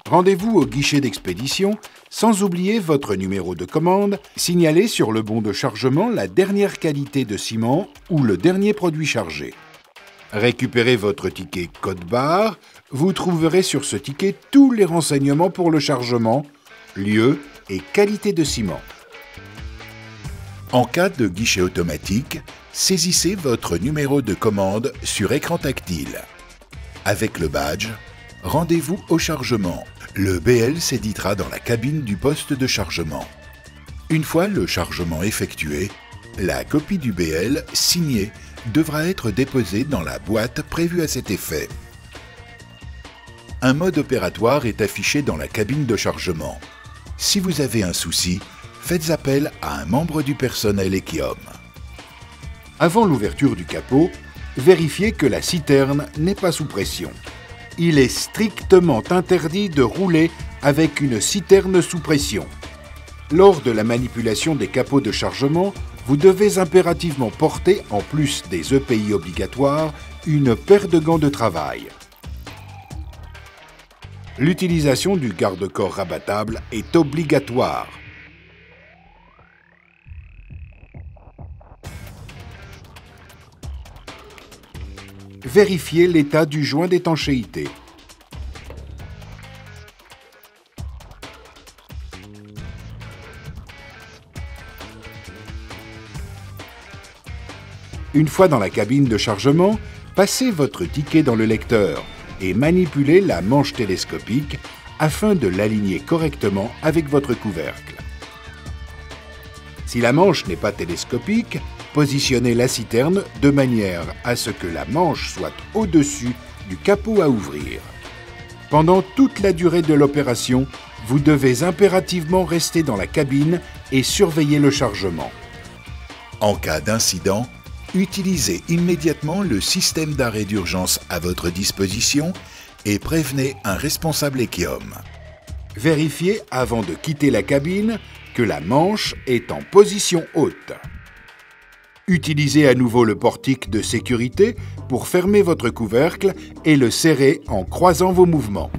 Rendez-vous au guichet d'expédition, sans oublier votre numéro de commande. Signalez sur le bon de chargement la dernière qualité de ciment ou le dernier produit chargé. Récupérez votre ticket code-barre. Vous trouverez sur ce ticket tous les renseignements pour le chargement, lieu et qualité de ciment. En cas de guichet automatique, saisissez votre numéro de commande sur écran tactile. Avec le badge, rendez-vous au chargement. Le BL s'éditera dans la cabine du poste de chargement. Une fois le chargement effectué, la copie du BL signée devra être déposée dans la boîte prévue à cet effet. Un mode opératoire est affiché dans la cabine de chargement. Si vous avez un souci, faites appel à un membre du personnel Ekiom. Avant l'ouverture du capot, vérifiez que la citerne n'est pas sous pression. Il est strictement interdit de rouler avec une citerne sous pression. Lors de la manipulation des capots de chargement, vous devez impérativement porter, en plus des EPI obligatoires, une paire de gants de travail. L'utilisation du garde-corps rabattable est obligatoire. Vérifiez l'état du joint d'étanchéité. Une fois dans la cabine de chargement, passez votre ticket dans le lecteur et manipulez la manche télescopique afin de l'aligner correctement avec votre couvercle. Si la manche n'est pas télescopique, positionnez la citerne de manière à ce que la manche soit au-dessus du capot à ouvrir. Pendant toute la durée de l'opération, vous devez impérativement rester dans la cabine et surveiller le chargement. En cas d'incident, utilisez immédiatement le système d'arrêt d'urgence à votre disposition et prévenez un responsable Ekiom. Vérifiez avant de quitter la cabine que la manche est en position haute. Utilisez à nouveau le portique de sécurité pour fermer votre couvercle et le serrer en croisant vos mouvements.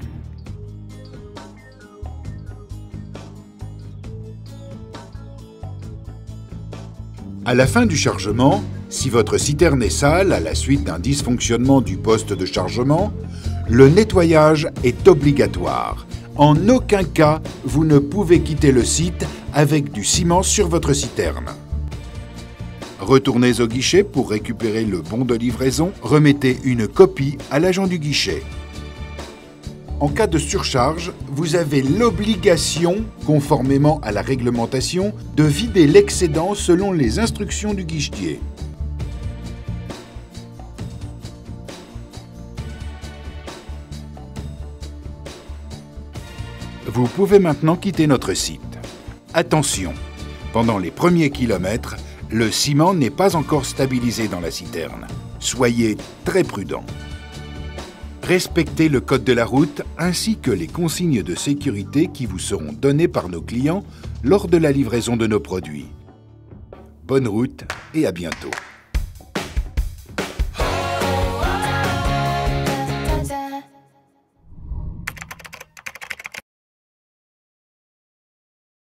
À la fin du chargement, si votre citerne est sale à la suite d'un dysfonctionnement du poste de chargement, le nettoyage est obligatoire. En aucun cas, vous ne pouvez quitter le site avec du ciment sur votre citerne. Retournez au guichet pour récupérer le bon de livraison. Remettez une copie à l'agent du guichet. En cas de surcharge, vous avez l'obligation, conformément à la réglementation, de vider l'excédent selon les instructions du guichetier. Vous pouvez maintenant quitter notre site. Attention, pendant les premiers kilomètres, le ciment n'est pas encore stabilisé dans la citerne. Soyez très prudent. Respectez le code de la route ainsi que les consignes de sécurité qui vous seront données par nos clients lors de la livraison de nos produits. Bonne route et à bientôt.